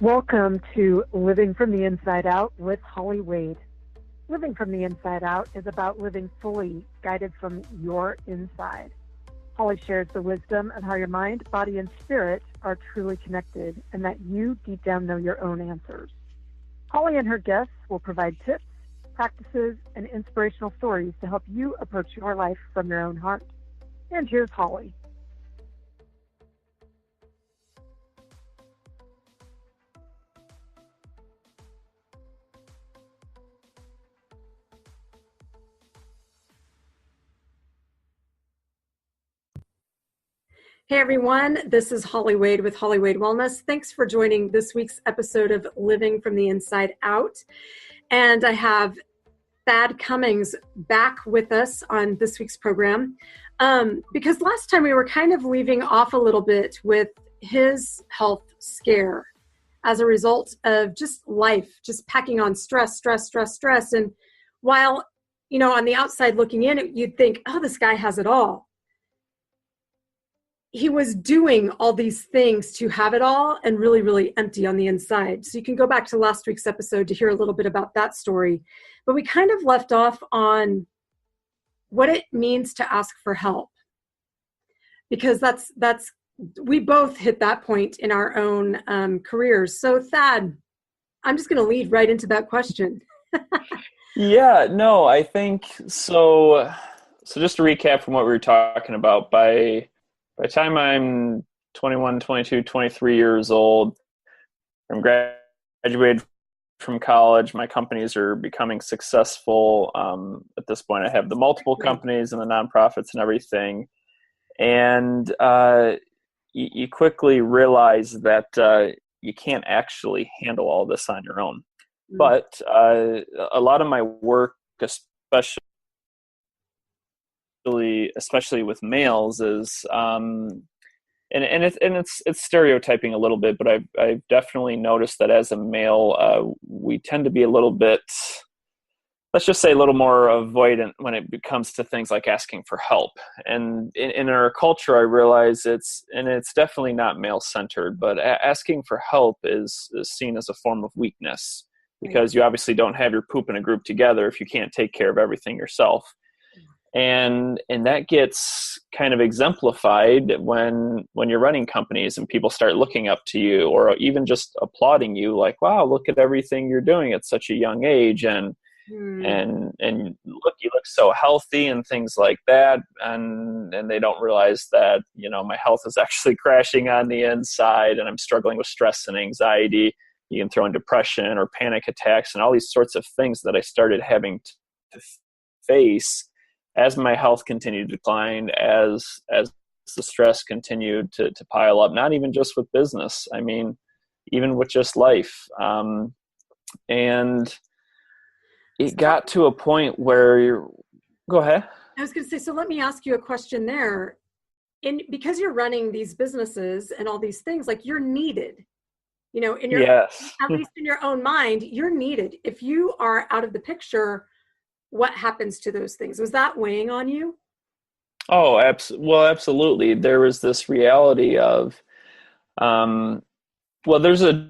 Welcome to Living from the Inside Out with Holly Wade. Living from the Inside Out is about living fully, guided from your inside. Holly shares the wisdom of how your mind, body, and spirit are truly connected and that you deep down know your own answers. Holly and her guests will provide tips, practices, and inspirational stories to help you approach your life from your own heart. And here's Holly. Hey everyone, this is Holly Wade with Holly Wade Wellness. Thanks for joining this week's episode of Living from the Inside Out. And I have Thad Cummings back with us on this week's program because last time we were kind of leaving off a little bit with his health scare as a result of just life, just packing on stress. And while, on the outside looking in, you'd think, oh, this guy has it all. He was doing all these things to have it all and really, really empty on the inside. So you can go back to last week's episode to hear a little bit about that story. But we kind of left off on what it means to ask for help. Because we both hit that point in our own careers. So Thad, I'm just going to lead right into that question. Yeah, no, I think so. So just to recap from what we were talking about, by the time I'm 21, 22, 23 years old, I'm graduated from college. My companies are becoming successful. At this point, I have the multiple companies and the nonprofits and everything. And you quickly realize that you can't actually handle all this on your own. Mm-hmm. But a lot of my work, especially with males, is and it's stereotyping a little bit, but I've definitely noticed that as a male, we tend to be a little bit, let's just say, a little more avoidant when it comes to things like asking for help. And in our culture, I realize it's definitely not male centered, but asking for help is seen as a form of weakness, because you obviously don't have your poop in a group together if you can't take care of everything yourself. And that gets kind of exemplified when you're running companies and people start looking up to you, or even just applauding you, like, wow, look at everything you're doing at such a young age, and look, you look so healthy, and things like that. And they don't realize that, my health is actually crashing on the inside, and I'm struggling with stress and anxiety. You can throw in depression or panic attacks and all these sorts of things that I started having to face as my health continued to decline, as the stress continued to pile up, not even just with business. I mean, even with just life. And it got to a point where go ahead. I was going to say, so let me ask you a question there. Because you're running these businesses and all these things, like, you're needed, in your, yes. At least in your own mind, you're needed. If you are out of the picture, what happens to those things? Was that weighing on you? Oh, absolutely. There was this reality of, there's a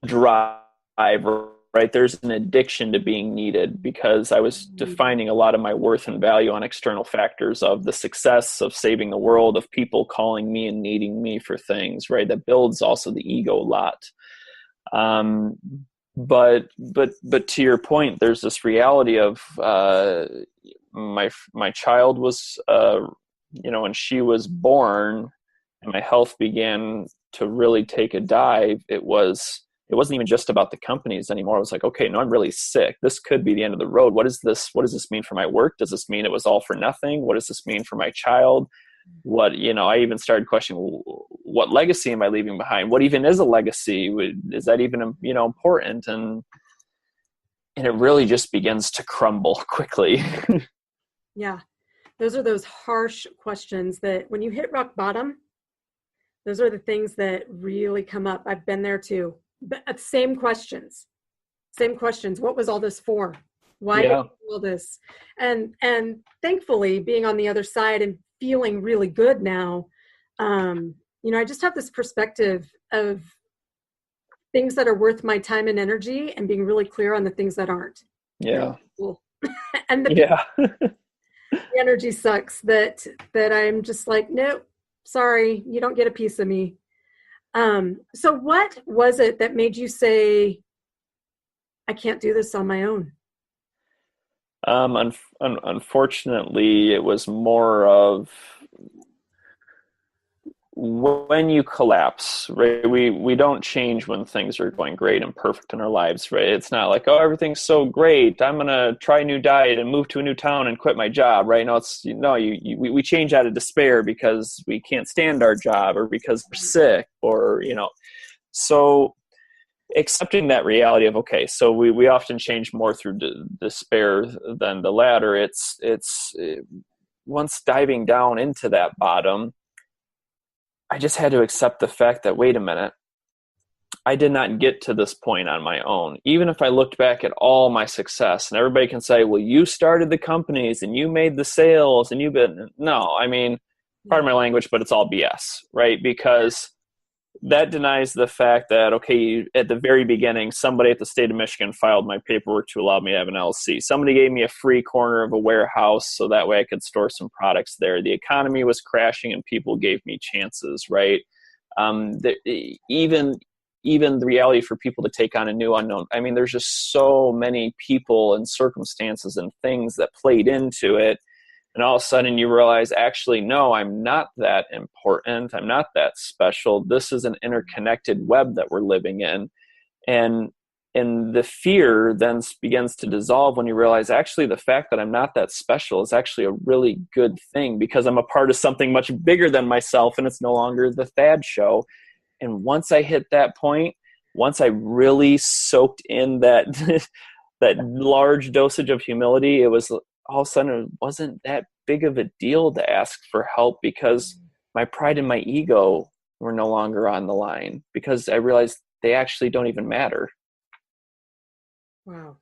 drive, right? There's an addiction to being needed, because I was defining a lot of my worth and value on external factors of the success of saving the world, of people calling me and needing me for things, right? That builds also the ego a lot. But to your point, there's this reality of my child was, when she was born and my health began to really take a dive, it wasn't even just about the companies anymore. I was like, okay, no, I'm really sick. This could be the end of the road. What does this mean for my work? Does this mean it was all for nothing? What does this mean for my child? What, I even started questioning, what legacy am I leaving behind? What even is a legacy? Is that even, important? And it really just begins to crumble quickly. Yeah. Those are those harsh questions that when you hit rock bottom, those are the things that really come up. I've been there too. But same questions. What was all this for? Why did you do all this? And thankfully, being on the other side and feeling really good now, I just have this perspective of things that are worth my time and energy and being really clear on the things that aren't. Yeah. Cool. And Yeah. the energy sucks that I'm just like, nope, sorry, you don't get a piece of me. So what was it that made you say, I can't do this on my own? Unfortunately, it was more of when you collapse, right? We don't change when things are going great and perfect in our lives, right? It's not like, oh, everything's so great, I'm gonna try a new diet and move to a new town and quit my job, right? No, it's we change out of despair because we can't stand our job or because we're sick or so accepting that reality of, okay, so we often change more through despair than the latter. It's once diving down into that bottom, I just had to accept the fact that, wait a minute, I did not get to this point on my own. Even if I looked back at all my success, and everybody can say, well, you started the companies and you made the sales and no, I mean, pardon my language, but it's all BS, right? Because that denies the fact that, okay, at the very beginning, somebody at the state of Michigan filed my paperwork to allow me to have an LLC. Somebody gave me a free corner of a warehouse so that way I could store some products there. The economy was crashing and people gave me chances, right? Even the reality for people to take on a new unknown. I mean, there's just so many people and circumstances and things that played into it. And all of a sudden you realize, actually, no, I'm not that important. I'm not that special. This is an interconnected web that we're living in. And the fear then begins to dissolve when you realize, actually, the fact that I'm not that special is actually a really good thing because I'm a part of something much bigger than myself and it's no longer the Thad show. And once I hit that point, once I really soaked in that that large dosage of humility, it was all of a sudden it wasn't that big of a deal to ask for help because my pride and my ego were no longer on the line because I realized they actually don't even matter. Wow.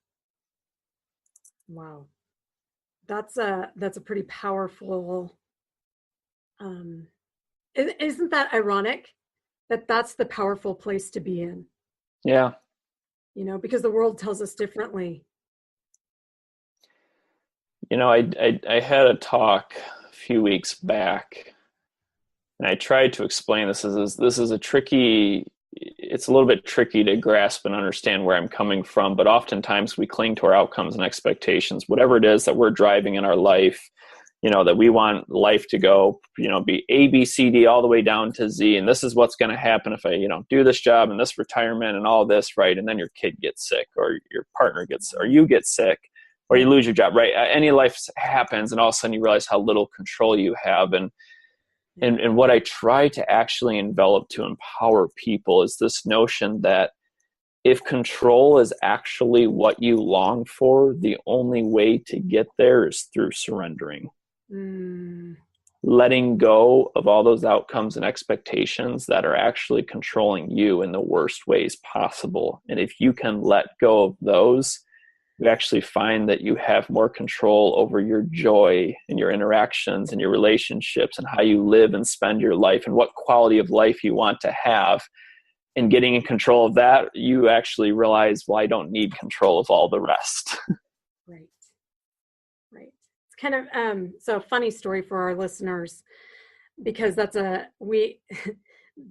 That's a pretty powerful, isn't that ironic that that's the powerful place to be in? Yeah. Because the world tells us differently. I had a talk a few weeks back, and I tried to explain this is it's a little bit tricky to grasp and understand where I'm coming from, but oftentimes we cling to our outcomes and expectations, whatever it is that we're driving in our life, that we want life to go, be A, B, C, D, all the way down to Z. And this is what's going to happen if I, do this job and this retirement and all this, right? And then your kid gets sick or your partner or you get sick or you lose your job, right? Any life happens and all of a sudden you realize how little control you have. And what I try to actually envelop to empower people is this notion that if control is actually what you long for, the only way to get there is through surrendering. Letting go of all those outcomes and expectations that are actually controlling you in the worst ways possible. And if you can let go of those, you actually find that you have more control over your joy and your interactions and your relationships and how you live and spend your life and what quality of life you want to have. And getting in control of that, you actually realize, well, I don't need control of all the rest. Right. It's kind of, so a funny story for our listeners, because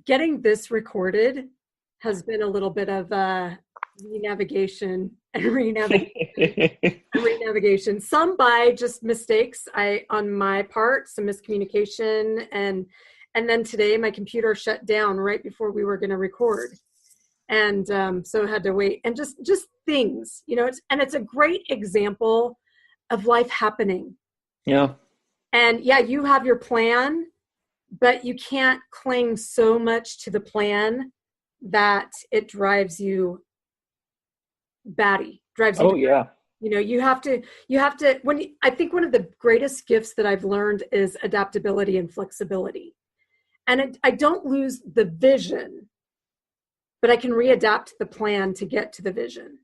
getting this recorded has been a little bit of a renavigation, some by just mistakes on my part, some miscommunication, and then today my computer shut down right before we were going to record, and so I had to wait, and just things, it's a great example of life happening. Yeah. And yeah, you have your plan, but you can't cling so much to the plan that it drives you batty. Yeah. You have to I think one of the greatest gifts that I've learned is adaptability and flexibility. And I don't lose the vision, but I can readapt the plan to get to the vision.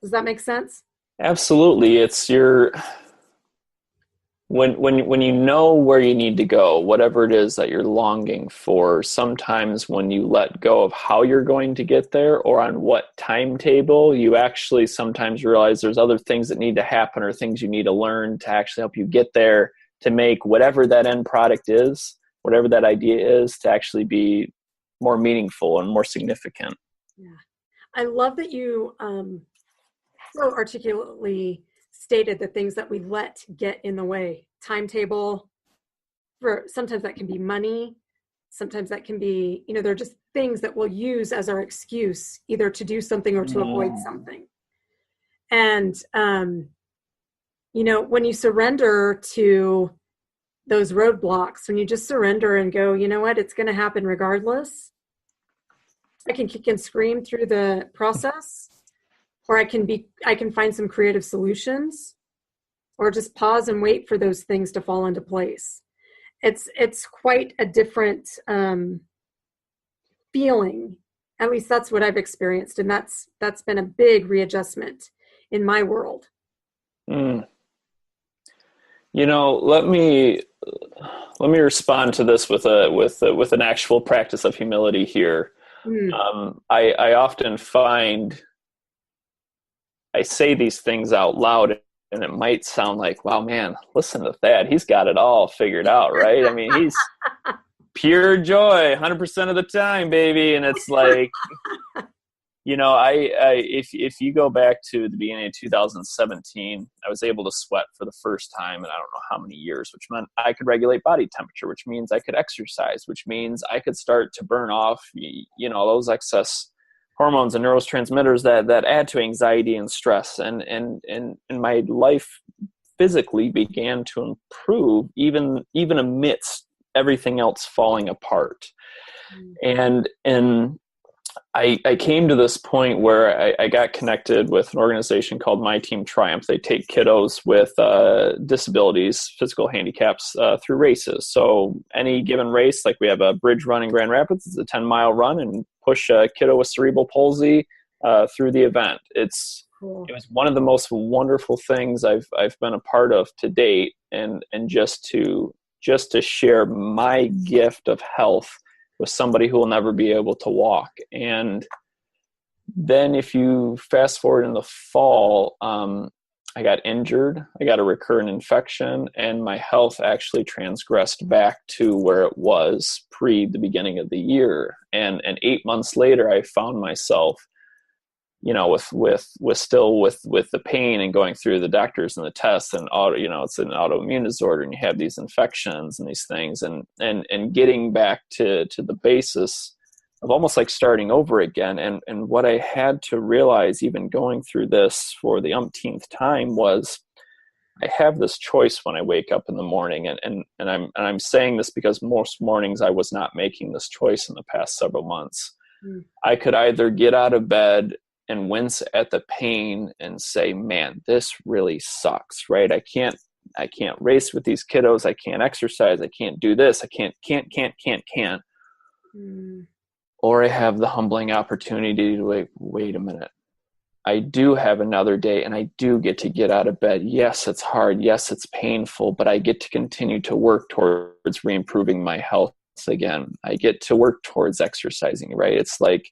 Does that make sense? Absolutely. It's when you know where you need to go, whatever it is that you're longing for, sometimes when you let go of how you're going to get there or on what timetable, you actually sometimes realize there's other things that need to happen or things you need to learn to actually help you get there, to make whatever that end product is, whatever that idea is, to actually be more meaningful and more significant. Yeah. I love that you so articulately stated the things that we let get in the way. Timetable, for sometimes that can be money, sometimes that can be, they're just things that we'll use as our excuse either to do something or to avoid something. And when you surrender to those roadblocks, when you just surrender and go, you know what, it's going to happen regardless. I can kick and scream through the process, or I can find some creative solutions, or just pause and wait for those things to fall into place. It's quite a different feeling. At least that's what I've experienced, and that's been a big readjustment in my world. Let me respond to this with an actual practice of humility here. I often find I say these things out loud, and it might sound like, wow, man, listen to Thad. He's got it all figured out, right? I mean, he's pure joy 100% of the time, baby. And it's like, if you go back to the beginning of 2017, I was able to sweat for the first time in I don't know how many years, which meant I could regulate body temperature, which means I could exercise, which means I could start to burn off, those excess hormones and neurotransmitters that add to anxiety and stress. And my life physically began to improve even amidst everything else falling apart. And I came to this point where I got connected with an organization called My Team Triumph. They take kiddos with disabilities, physical handicaps through races. So any given race, like we have a bridge run in Grand Rapids, it's a 10-mile run, and push a kiddo with cerebral palsy through the event. It was one of the most wonderful things I've been a part of to date, and just to share my gift of health with somebody who will never be able to walk. And then if you fast forward in the fall, I got injured, I got a recurrent infection, and my health actually transgressed back to where it was pre the beginning of the year. And 8 months later, I found myself, with the pain and going through the doctors and the tests and it's an autoimmune disorder, and you have these infections and these things, and getting back to the basis of almost like starting over again. And what I had to realize, even going through this for the umpteenth time, was I have this choice when I wake up in the morning, and I'm saying this because most mornings I was not making this choice in the past several months. I could either get out of bed and wince at the pain and say, man, this really sucks, right? I can't race with these kiddos. I can't exercise. I can't do this. I can't. Or I have the humbling opportunity to wait a minute. I do have another day, and I do get to get out of bed. Yes, it's hard. Yes, it's painful, but I get to continue to work towards re-improving my health again. I get to work towards exercising, right? It's like,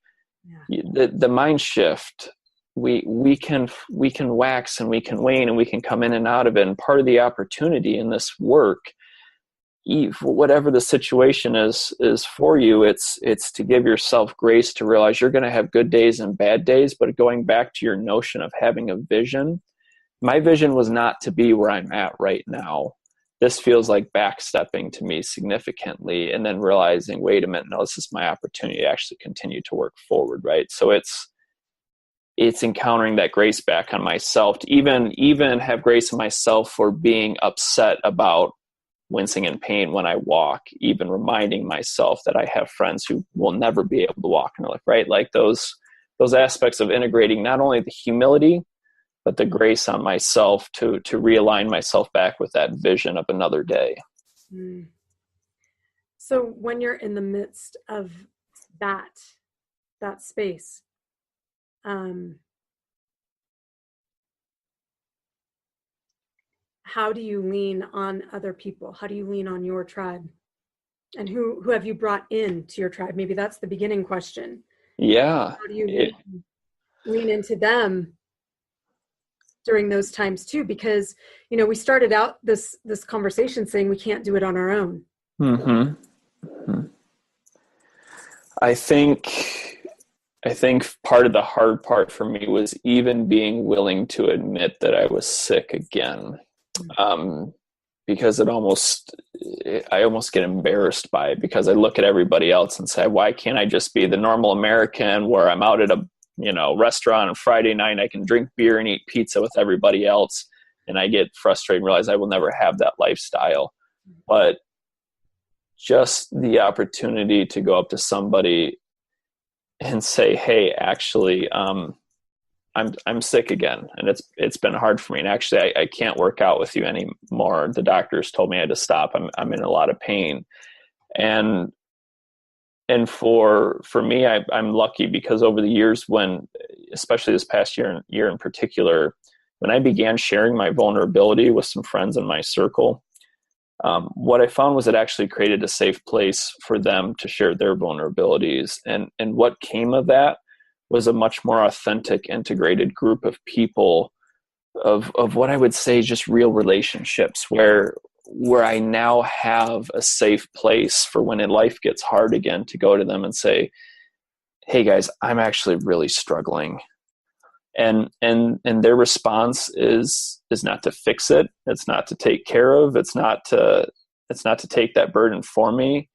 the mind shift. We can wax and we can wane and we can come in and out of it. And part of the opportunity in this work, whatever the situation is for you, it's to give yourself grace to realize you're going to have good days and bad days. But going back to your notion of having a vision, my vision was not to be where I'm at right now. This feels like backstepping to me significantly, and then realizing, wait a minute, no, this is my opportunity to actually continue to work forward, right? So it's encountering that grace back on myself, to even have grace in myself for being upset about wincing in pain when I walk, even reminding myself that I have friends who will never be able to walk in their life, right? Like those aspects of integrating not only the humility, but the grace on myself to realign myself back with that vision of another day. So when you're in the midst of that space, how do you lean on other people? How do you lean on your tribe? And who have you brought in to your tribe? Maybe that's the beginning question. Yeah. How do you lean into them during those times too? Because, we started out this conversation saying we can't do it on our own. Mm-hmm. Mm-hmm. I think part of the hard part for me was even being willing to admit that I was sick again. Because I almost get embarrassed by it, because I look at everybody else and say, why can't I just be the normal American where I'm out at a restaurant on Friday night, I can drink beer and eat pizza with everybody else, and I get frustrated and realize I will never have that lifestyle. But just the opportunity to go up to somebody and say, hey, actually, I'm sick again, and it's been hard for me. And actually, I can't work out with you anymore. The doctors told me I had to stop. I'm in a lot of pain, and for me, I'm lucky, because over the years, when, especially this past year in particular, when I began sharing my vulnerability with some friends in my circle, what I found was it actually created a safe place for them to share their vulnerabilities, and what came of that was a much more authentic, integrated group of people, of what I would say just real relationships, where I now have a safe place for when life gets hard again to go to them and say, hey guys, I'm actually really struggling. And their response is not to fix it. It's not to take care of. It's not to take that burden for me.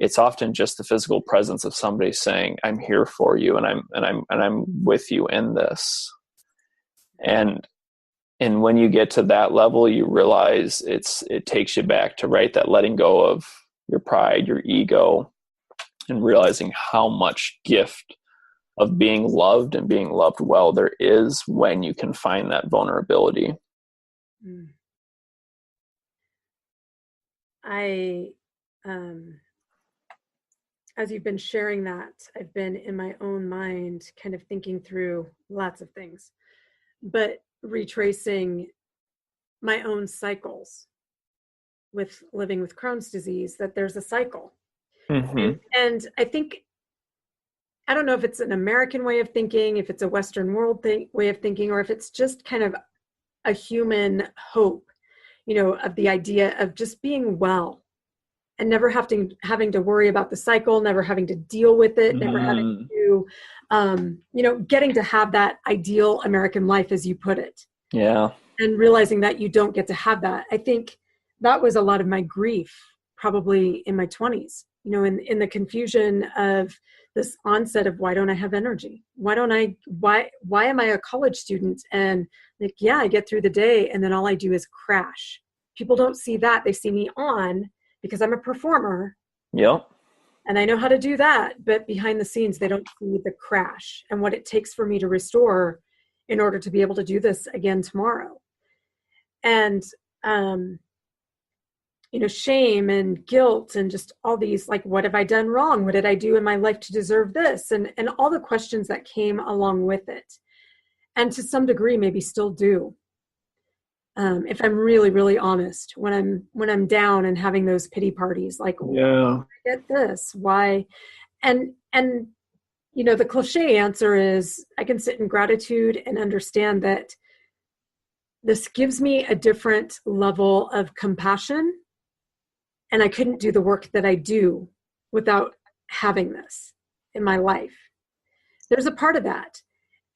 It's often just the physical presence of somebody saying, I'm here for you, and I'm with you in this. And when you get to that level, you realize it takes you back to that letting go of your pride, your ego, and realizing how much gift of being loved and being loved well there is when you can find that vulnerability. As you've been sharing that, I've been in my own mind kind of thinking through lots of things, but retracing my own cycles with living with Crohn's disease, that there's a cycle. Mm-hmm. And I think, I don't know if it's an American way of thinking, if it's a Western world way of thinking, or if it's just kind of a human hope, of the idea of just being well and never having to worry about the cycle, never having to deal with it, never having to, getting to have that ideal American life, as you put it. Yeah. And realizing that you don't get to have that. I think that was a lot of my grief, probably in my 20s, in the confusion of this onset of, why don't I have energy? Why am I a college student? And I get through the day, and then all I do is crash. People don't see that. They see me on, because I'm a performer. Yep. And I know how to do that. But behind the scenes, they don't see the crash and what it takes for me to restore in order to be able to do this again tomorrow. And, shame and guilt and just all these, what have I done wrong? What did I do in my life to deserve this? And all the questions that came along with it. And to some degree, maybe still do. If I'm really, really honest, when I'm down and having those pity parties, why did I get this? Why? And the cliche answer is, I can sit in gratitude and understand that this gives me a different level of compassion, and I couldn't do the work that I do without having this in my life. There's a part of that.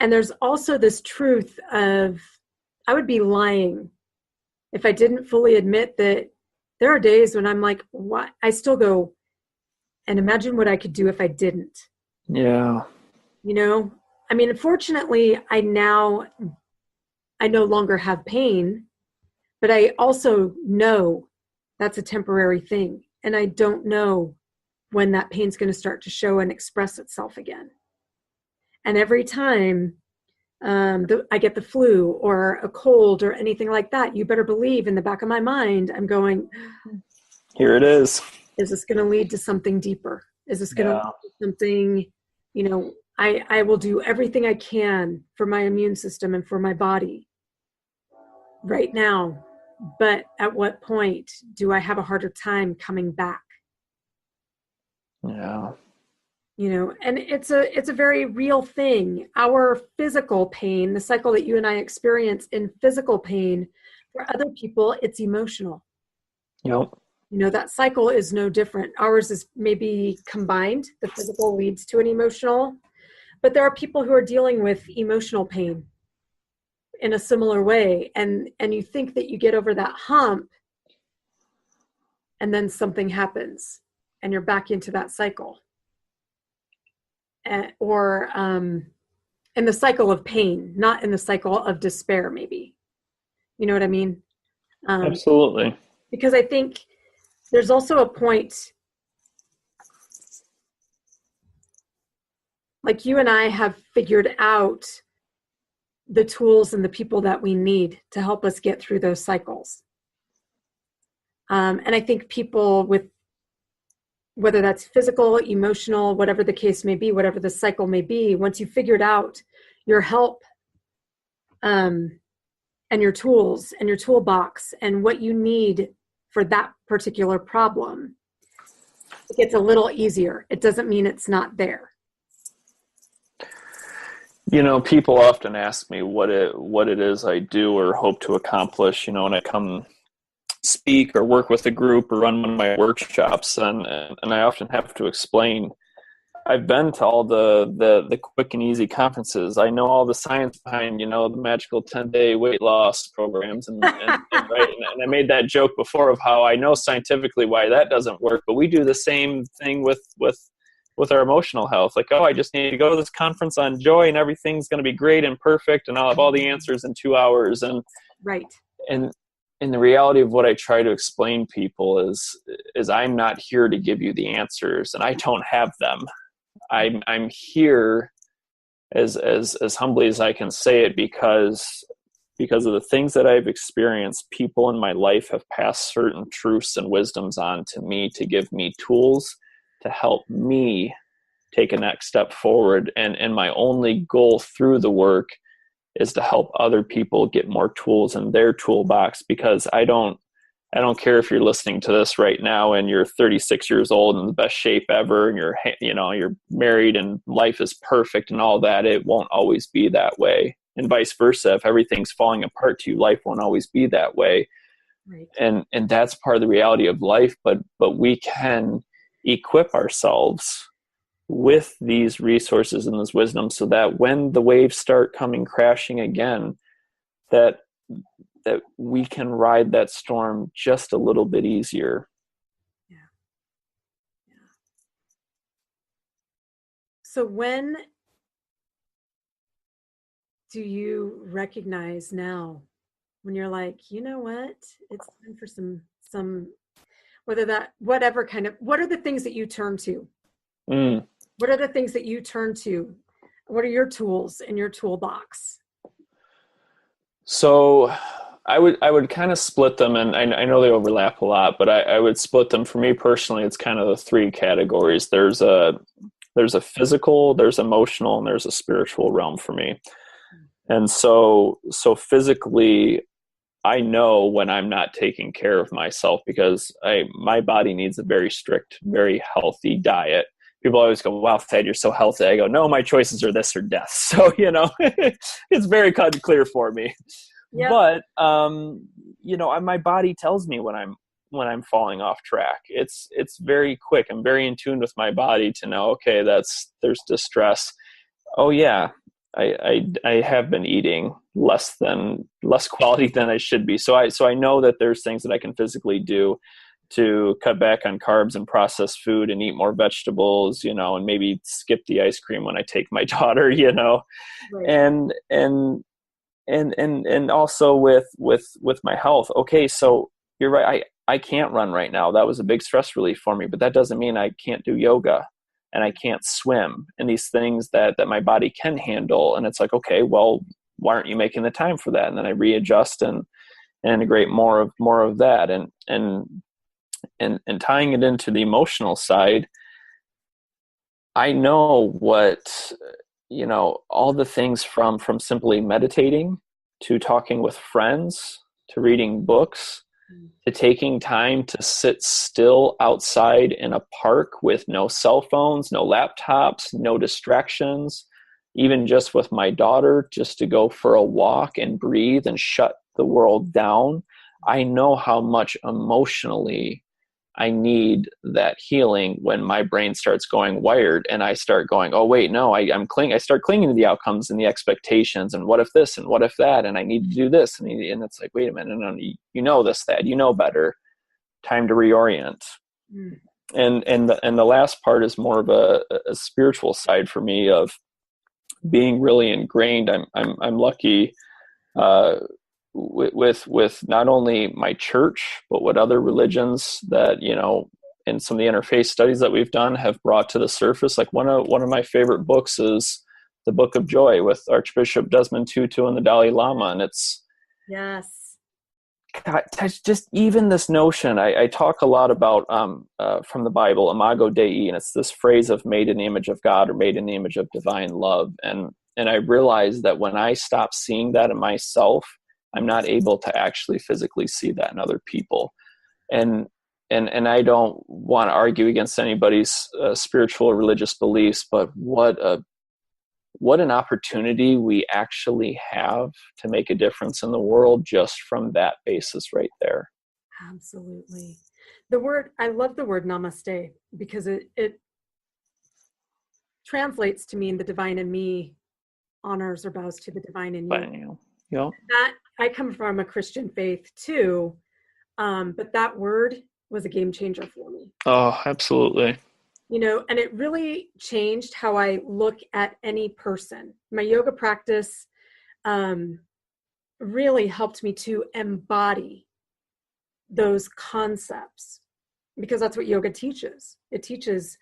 And there's also this truth of, I would be lying if I didn't fully admit that there are days when I'm like, what? I still go, and imagine what I could do if I didn't. Yeah. Fortunately, I no longer have pain, but I also know that's a temporary thing. And I don't know when that pain's going to start to show and express itself again. And every time I get the flu or a cold or anything like that, you better believe in the back of my mind, I'm going, here it is. Is this going to lead to something deeper? Is this going to lead to something, I will do everything I can for my immune system and for my body right now. but at what point do I have a harder time coming back? Yeah. And it's a very real thing. Our physical pain, the cycle that you and I experience in physical pain, for other people, it's emotional. Yep. That cycle is no different. Ours is maybe combined. The physical leads to an emotional, but there are people who are dealing with emotional pain in a similar way. And you think that you get over that hump and then something happens and you're back into that cycle. Or in the cycle of pain, not in the cycle of despair, maybe. You know what I mean? Absolutely. Because I think there's also a point, like you and I have figured out the tools and the people that we need to help us get through those cycles. And I think people with, whether that's physical, emotional, whatever the case may be, whatever the cycle may be, once you've figured out your help and your tools and your toolbox and what you need for that particular problem, it gets a little easier. It doesn't mean it's not there. People often ask me what it is I do or hope to accomplish, when I come speak or work with a group or run one of my workshops, and I often have to explain, I've been to all the quick and easy conferences. I know all the science behind, the magical 10-day weight loss programs. And I made that joke before of how I know scientifically why that doesn't work, but we do the same thing with our emotional health. Like, I just need to go to this conference on joy and everything's going to be great and perfect and I'll have all the answers in 2 hours. And right. And the reality of what I try to explain people is I'm not here to give you the answers, and I don't have them. I'm here as humbly as I can say it because of the things that I've experienced. People in my life have passed certain truths and wisdoms on to me to give me tools to help me take a next step forward. And my only goal through the work is to help other people get more tools in their toolbox, because I don't care if you're listening to this right now and you're 36 years old in the best shape ever and you're married and life is perfect and all that. It won't always be that way. And vice versa. If everything's falling apart to you, life won't always be that way. Right. And that's part of the reality of life, but we can equip ourselves with these resources and this wisdom so that when the waves start coming crashing again, that we can ride that storm just a little bit easier. Yeah. So when do you recognize now when you're like, you know what, it's time for some whatever kind of, what are the things that you turn to? What are the things that you turn to? What are your tools in your toolbox? So I would kind of split them, and I know they overlap a lot, but I would split them. For me personally, it's kind of the three categories. There's a physical, there's emotional, and there's a spiritual realm for me. And so physically, I know when I'm not taking care of myself, because my body needs a very strict, very healthy diet. People always go, wow, Thad, you're so healthy. I go, no, my choices are this or death. So, it's very cut and clear for me. Yep. But, my body tells me when I'm falling off track. It's very quick. I'm very in tune with my body to know, okay, there's distress. Oh yeah, I have been eating less quality than I should be. So I know that there's things that I can physically do to cut back on carbs and processed food and eat more vegetables, and maybe skip the ice cream when I take my daughter, right. and also with my health. Okay, so you're right. I can't run right now. That was a big stress relief for me, but that doesn't mean I can't do yoga and I can't swim and these things that my body can handle. And it's like, okay, well, why aren't you making the time for that? And then I readjust and integrate more of that. And tying it into the emotional side, I know what, all the things from simply meditating to talking with friends to reading books, to taking time to sit still outside in a park with no cell phones, no laptops, no distractions, even just with my daughter, just to go for a walk and breathe and shut the world down. I know how much emotionally I need that healing when my brain starts going wired and I start going, oh wait, no, I start clinging to the outcomes and the expectations and what if this and what if that, and I need to do this. And it's like, wait a minute, no, you know this, Thad, you know better. Time to reorient. Mm. And the last part is more of a spiritual side for me of being really ingrained. I'm lucky, with not only my church, but what other religions that, in some of the interfaith studies that we've done have brought to the surface. Like one of my favorite books is the Book of Joy with Archbishop Desmond Tutu and the Dalai Lama. And it's, yes, God, just even this notion, I talk a lot about from the Bible, Imago Dei, and it's this phrase of made in the image of God or made in the image of divine love. And I realized that when I stop seeing that in myself, I'm not able to actually physically see that in other people. And I don't want to argue against anybody's spiritual or religious beliefs, but what an opportunity we actually have to make a difference in the world just from that basis right there. Absolutely. I love the word namaste because it translates to mean the divine in me honors or bows to the divine in you. Yeah. That I come from a Christian faith too, but that word was a game changer for me. Oh, absolutely. And it really changed how I look at any person. My yoga practice really helped me to embody those concepts because that's what yoga teaches. It teaches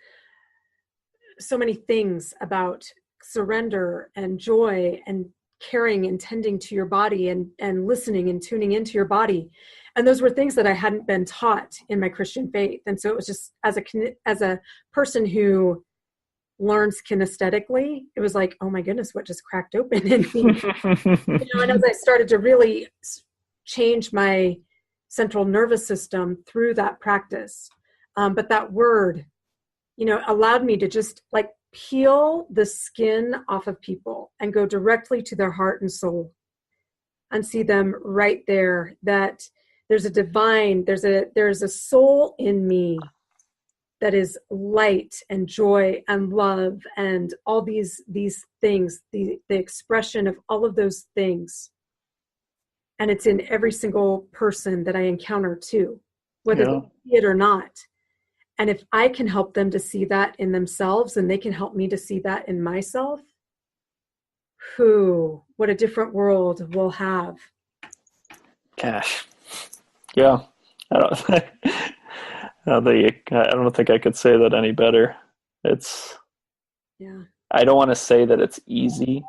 so many things about surrender and joy and caring and tending to your body and listening and tuning into your body. And those were things that I hadn't been taught in my Christian faith. And so it was just as a person who learns kinesthetically, it was like, oh my goodness, what just cracked open in me? And as I started to really change my central nervous system through that practice. But that word, allowed me to just like peel the skin off of people and go directly to their heart and soul and see them right there, that there's a soul in me that is light and joy and love and all these things, the expression of all of those things. And it's in every single person that I encounter too, whether they see it or not. And if I can help them to see that in themselves and they can help me to see that in myself, what a different world we'll have. Gosh. Yeah. I don't think I could say that any better. I don't want to say that it's easy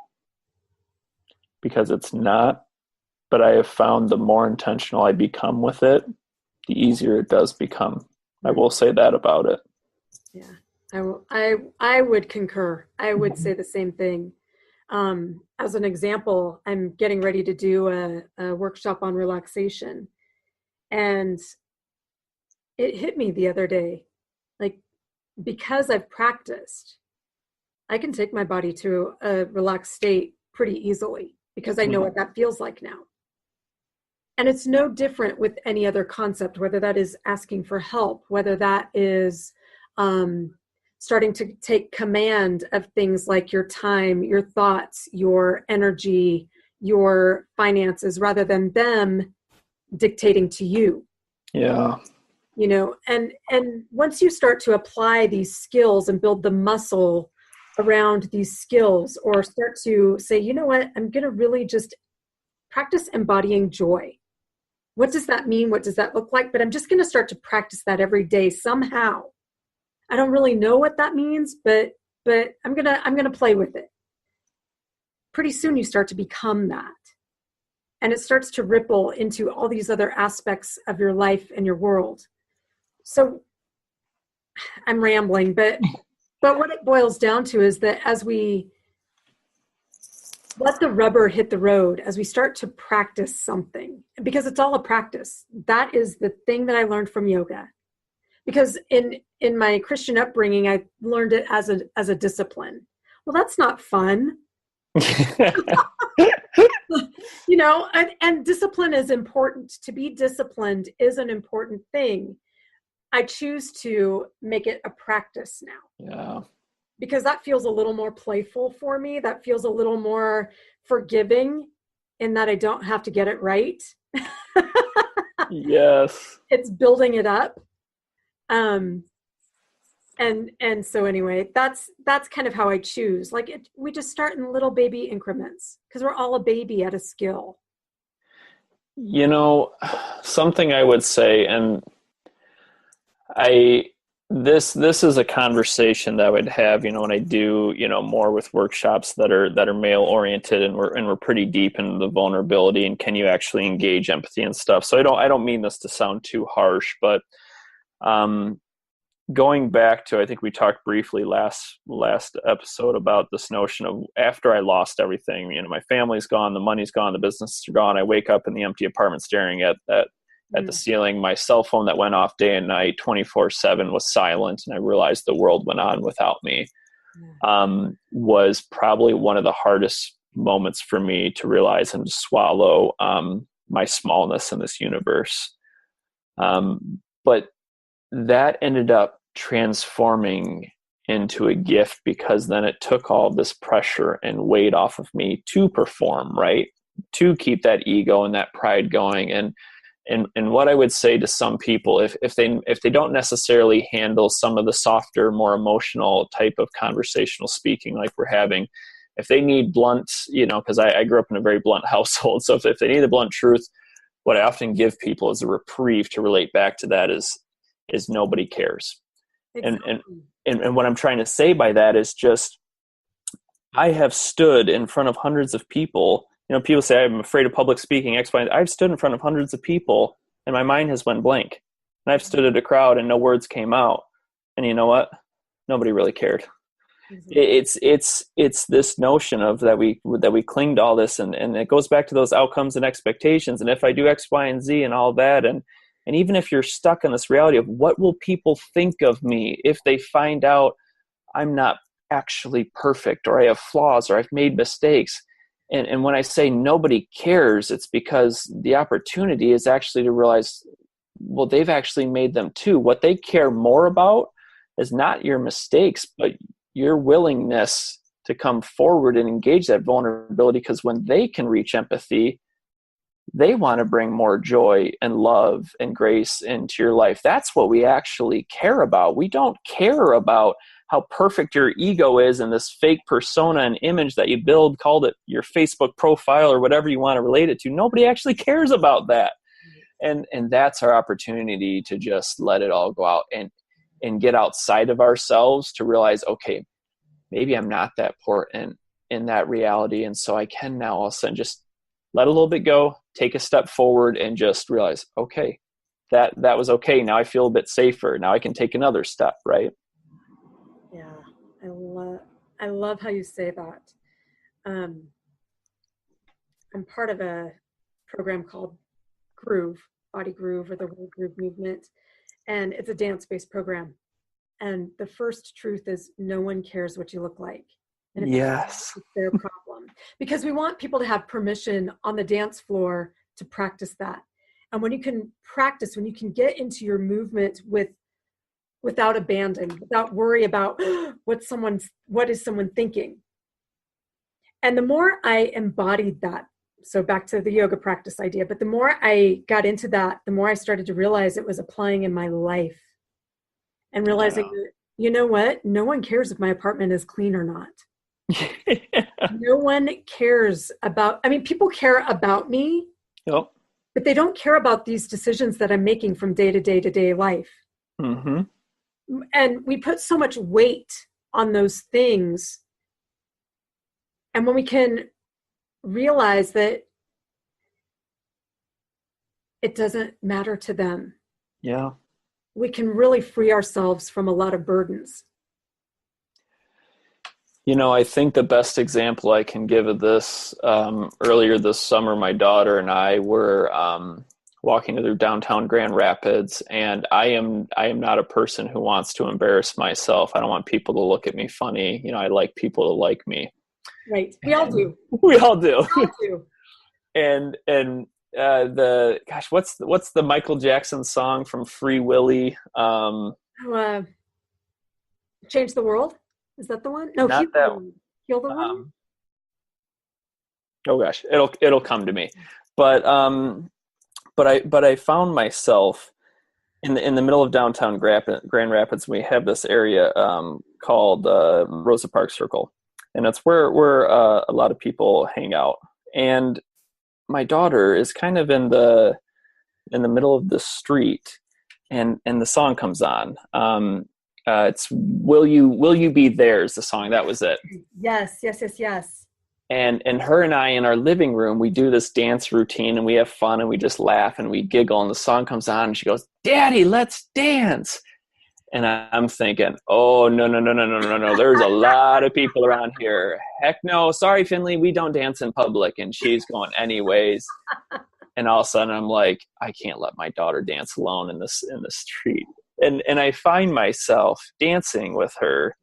because it's not, but I have found the more intentional I become with it, the easier it does become. I will say that about it. Yeah, I would concur. I would say the same thing. As an example, I'm getting ready to do a workshop on relaxation. And it hit me the other day, like, because I've practiced, I can take my body to a relaxed state pretty easily because I know what that feels like now. And it's no different with any other concept, whether that is asking for help, whether that is starting to take command of things like your time, your thoughts, your energy, your finances, rather than them dictating to you. Yeah. And once you start to apply these skills and build the muscle around these skills, or start to say, you know what, I'm going to really just practice embodying joy. What does that mean? What does that look like? But I'm just going to start to practice that every day somehow. I don't really know what that means, but I'm going to play with it. Pretty soon you start to become that. And it starts to ripple into all these other aspects of your life and your world. So I'm rambling, but what it boils down to is that as we let the rubber hit the road as we start to practice something, because it's all a practice. That is the thing that I learned from yoga. Because in my Christian upbringing, I learned it as a discipline. Well, that's not fun. And discipline is important. To be disciplined is an important thing. I choose to make it a practice now. Yeah. Because that feels a little more playful for me. That feels a little more forgiving in that I don't have to get it right. Yes. It's building it up. And so anyway, that's kind of how I choose. Like we just start in little baby increments because we're all a baby at a skill. Something I would say, and this is a conversation that I would have, when I do, more with workshops that are male oriented, and we're pretty deep into the vulnerability and can you actually engage empathy and stuff. So I don't mean this to sound too harsh, but going back to, I think we talked briefly last episode about this notion of after I lost everything, my family's gone, the money's gone, the businesses are gone. I wake up in the empty apartment staring at the ceiling. My cell phone that went off day and night 24/7 was silent. And I realized the world went on without me. Was probably one of the hardest moments for me to realize and to swallow my smallness in this universe. But that ended up transforming into a gift, because then it took all this pressure and weight off of me to perform, right? To keep that ego and that pride going. And what I would say to some people, if they don't necessarily handle some of the softer, more emotional type of conversational speaking like we're having, if they need blunt, because I grew up in a very blunt household. So if they need the blunt truth, what I often give people as a reprieve to relate back to that is nobody cares. Exactly. And what I'm trying to say by that is just, I have stood in front of hundreds of people. People say I'm afraid of public speaking, X, Y. I've stood in front of hundreds of people and my mind has went blank. And I've stood at a crowd and no words came out. And you know what? Nobody really cared. Mm-hmm. It's this notion of that we cling to all this, and it goes back to those outcomes and expectations. And if I do X, Y, and Z and all that, and even if you're stuck in this reality of what will people think of me if they find out I'm not actually perfect, or I have flaws, or I've made mistakes. And when I say nobody cares, it's because the opportunity is actually to realize, well, they've actually made them too. What they care more about is not your mistakes, but your willingness to come forward and engage that vulnerability. Because when they can reach empathy, they want to bring more joy and love and grace into your life. That's what we actually care about. We don't care about how perfect your ego is and this fake persona and image that you build, called it your Facebook profile or whatever you want to relate it to. Nobody actually cares about that. And that's our opportunity to just let it all go out and get outside of ourselves to realize, okay, maybe I'm not that important in that reality. And so I can now all of a sudden just let a little bit go, take a step forward, and just realize, okay, that was okay. Now I feel a bit safer. Now I can take another step, right? Yeah, I love how you say that. I'm part of a program called Groove, Body Groove, or the World Groove Movement, and it's a dance-based program. And the first truth is, no one cares what you look like. And yes, it's their problem, because we want people to have permission on the dance floor to practice that. And when you can practice, when you can get into your movement without abandon, without worry about what is someone thinking. And the more I embodied that, so back to the yoga practice idea, but the more I got into that, the more I started to realize it was applying in my life, and realizing that, you know what? No one cares if my apartment is clean or not. No one cares about, people care about me, yep, but they don't care about these decisions that I'm making from day to day life. Mm-hmm. And we put so much weight on those things. And when we can realize that it doesn't matter to them, yeah, we can really free ourselves from a lot of burdens. I think the best example I can give of this, earlier this summer, my daughter and I were walking through downtown Grand Rapids, and I am not a person who wants to embarrass myself. I don't want people to look at me funny. I like people to like me. Right. We all do. We all do. We all do. And what's the Michael Jackson song from Free Willy? Change the World. Is that the one? No, not that one. Heal the One. Oh gosh, it'll come to me. But I found myself in the middle of downtown Grand Rapids. We have this area called Rosa Parks Circle, and that's where a lot of people hang out. And my daughter is kind of in the middle of the street, and the song comes on. It's Will You Be There's the song. That was it. Yes. And her and I in our living room, we do this dance routine, and we have fun, and we just laugh and we giggle, and the song comes on and she goes, "Daddy, let's dance." And I'm thinking, oh, no. There's a lot of people around here. Heck no. Sorry, Finley, we don't dance in public. And she's going anyways. And all of a sudden I'm like, I can't let my daughter dance alone in the street. And I find myself dancing with her,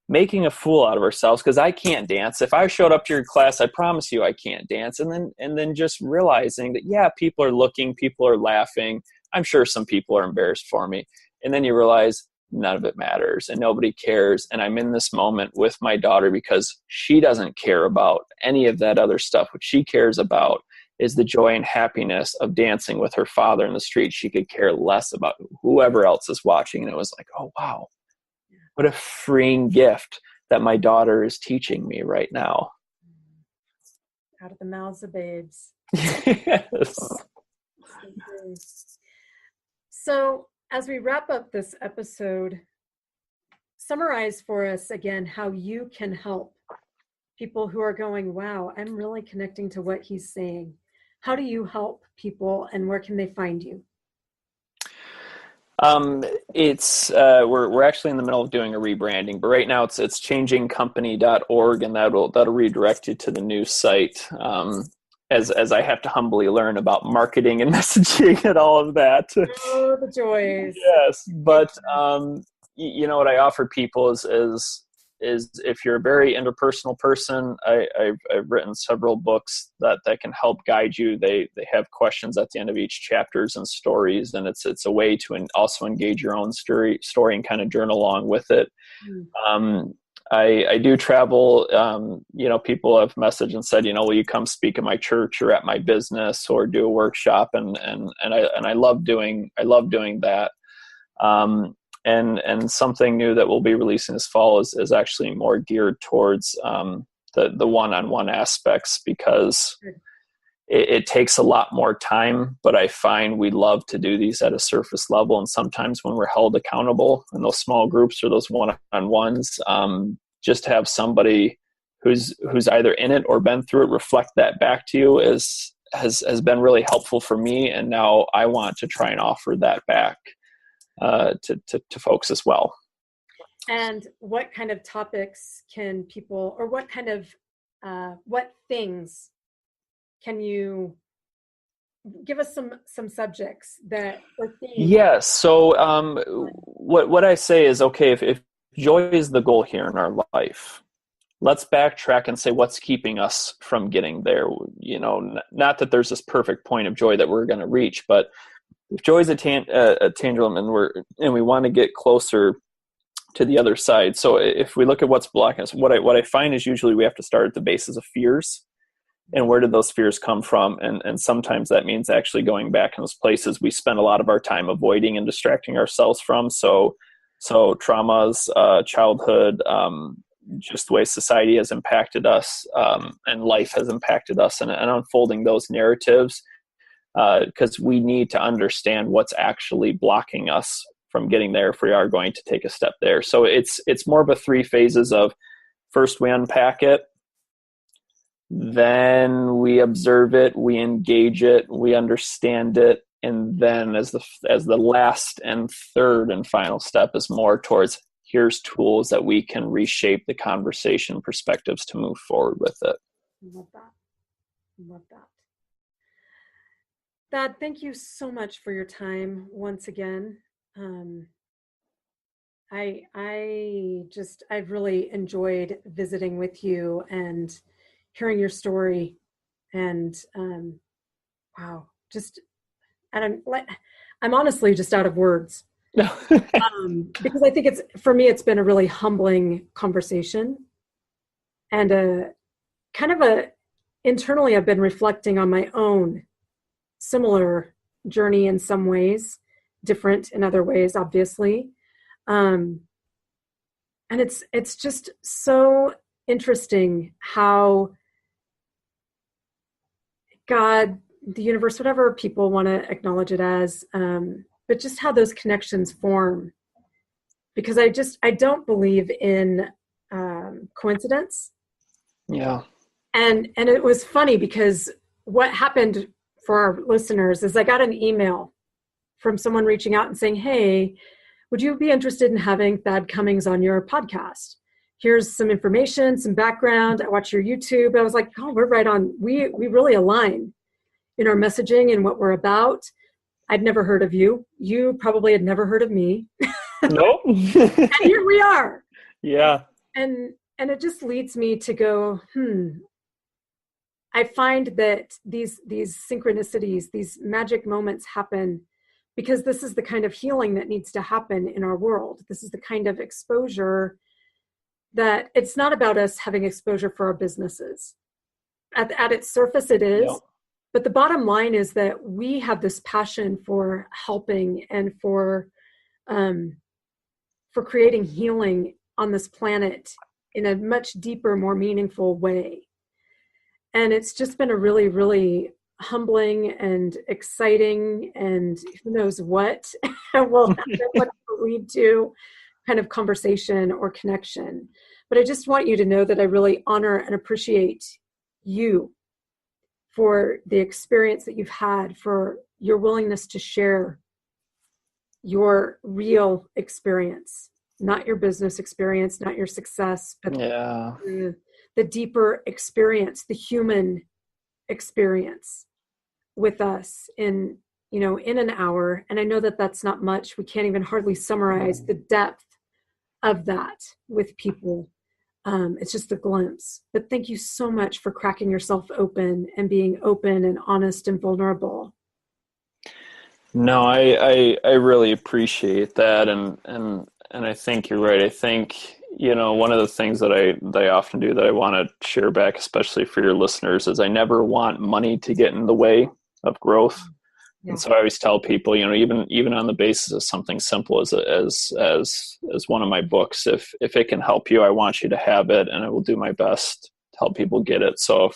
making a fool out of ourselves because I can't dance. If I showed up to your class, I promise you I can't dance. And then just realizing that, yeah, people are looking, people are laughing. I'm sure some people are embarrassed for me. And then you realize none of it matters and nobody cares. And I'm in this moment with my daughter because she doesn't care about any of that other stuff. What she cares about is the joy and happiness of dancing with her father in the street. She could care less about whoever else is watching. And it was like, oh, wow, what a freeing gift that my daughter is teaching me right now. Out of the mouths of babes. Yes. So as we wrap up this episode, summarize for us again how you can help people who are going, wow, I'm really connecting to what he's saying. How do you help people, and where can they find you? It's we're actually in the middle of doing a rebranding, but right now it's changingcompany.org, and that'll redirect you to the new site. As I have to humbly learn about marketing and messaging and all of that. Oh, the joys. Yes, but what I offer people is if you're a very interpersonal person, I've written several books that can help guide you. They have questions at the end of each chapters and stories, and it's a way to also engage your own story and kind of journal along with it. I do travel. People have messaged and said, will you come speak at my church or at my business or do a workshop? And I love doing that. And something new that we'll be releasing this fall is actually more geared towards the one-on-one aspects, because it takes a lot more time, but I find we love to do these at a surface level. And sometimes when we're held accountable in those small groups or those one-on-ones, just to have somebody who's either in it or been through it reflect that back to you has been really helpful for me. And now I want to try and offer that back to folks as well. And what kind of topics can people, or what kind of what things can you give us some subjects that or themes? Yes. So what I say is, okay, if joy is the goal here in our life, let's backtrack and say what's keeping us from getting there. Not that there's this perfect point of joy that we're going to reach, but if joy is a tangible and we want to get closer to the other side. So if we look at what's blocking us, what I find is usually we have to start at the basis of fears. And where did those fears come from? And sometimes that means actually going back in those places we spend a lot of our time avoiding and distracting ourselves from. So traumas, childhood, just the way society has impacted us, and life has impacted us, and unfolding those narratives, because we need to understand what's actually blocking us from getting there if we are going to take a step there. So it's more of a 3 phases of, first we unpack it, then we observe it, we engage it, we understand it, and then as the last and third and final step is more towards, here's tools that we can reshape the conversation perspectives to move forward with it. I love that. I love that. Thad, thank you so much for your time once again. I've really enjoyed visiting with you and hearing your story, and wow, I'm honestly just out of words. Because I think for me, it's been a really humbling conversation, and internally, I've been reflecting on my own similar journey in some ways, different in other ways, obviously. And it's just so interesting how God, the universe, whatever people want to acknowledge it as, but just how those connections form. Because I don't believe in coincidence. Yeah. And it was funny because what happened for our listeners is I got an email from someone reaching out and saying, hey, would you be interested in having Thad Cummings on your podcast? Here's some information, some background. I watch your YouTube. I was like, oh, we're right on. We really align in our messaging and what we're about. I'd never heard of you. You probably had never heard of me. Nope. And here we are. Yeah. And it just leads me to go, I find that these synchronicities, these magic moments happen because this is the kind of healing that needs to happen in our world. This is the kind of exposure that it's not about us having exposure for our businesses. At its surface, it is. Yep. But the bottom line is that we have this passion for helping and for creating healing on this planet in a much deeper, more meaningful way. And it's just been a really, really humbling and exciting, and who knows what will happen, what will lead to kind of conversation or connection. But I just want you to know that I really honor and appreciate you for the experience that you've had, for your willingness to share your real experience, not your business experience, not your success, but the deeper experience, the human experience with us in an hour. And I know that that's not much. We can't even hardly summarize the depth of that with people. It's just a glimpse. But thank you so much for cracking yourself open and being open and honest and vulnerable. No, I really appreciate that, and I think you're right. I think one of the things that I often do that I want to share back, especially for your listeners, is I never want money to get in the way of growth. Yeah. And so I always tell people, even on the basis of something simple as one of my books, if it can help you, I want you to have it, and I will do my best to help people get it. So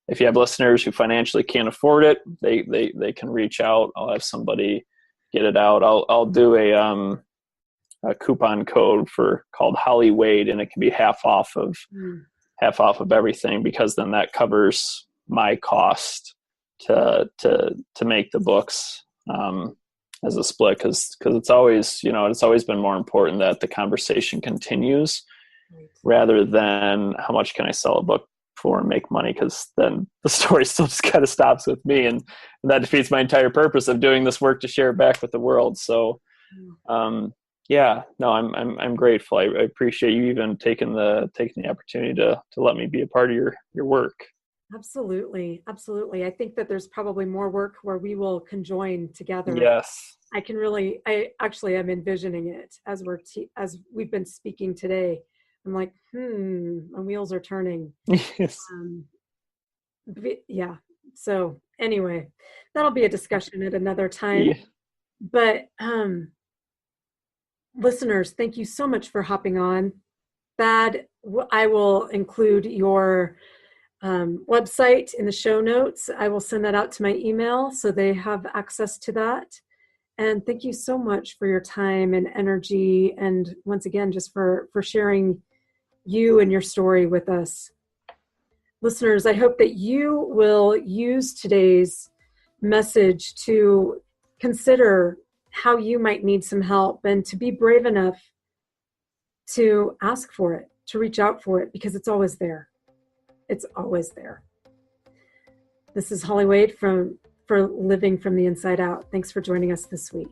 if you have listeners who financially can't afford it, they can reach out. I'll have somebody get it out. I'll do a coupon code called Holly Wade, and it can be half off of everything, because then that covers my cost to make the books as a split, because it's always been more important that the conversation continues rather than how much can I sell a book for and make money, because then the story still just kind of stops with me, and that defeats my entire purpose of doing this work to share it back with the world. So I'm grateful. I appreciate you even taking the opportunity to let me be a part of your work. Absolutely. I think that there's probably more work where we will conjoin together. Yes. I'm envisioning it as we've been speaking today. I'm like, my wheels are turning. Yes. Yeah. So anyway, that'll be a discussion at another time. Yeah. But listeners, thank you so much for hopping on. Thad, I will include your website in the show notes. I will send that out to my email so they have access to that. And thank you so much for your time and energy, and once again, just for sharing you and your story with us. Listeners, I hope that you will use today's message to consider how you might need some help, and to be brave enough to ask for it, to reach out for it, because it's always there. It's always there. This is Holly Wade for Living from the Inside Out. Thanks for joining us this week.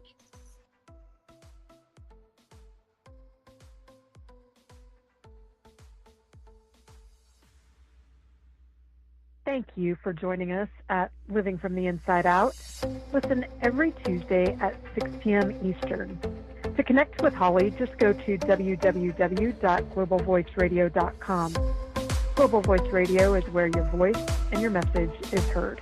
Thank you for joining us at Living from the Inside Out. Listen every Tuesday at 6 p.m. Eastern. To connect with Holly, just go to www.globalvoiceradio.com. Global Voice Radio is where your voice and your message is heard.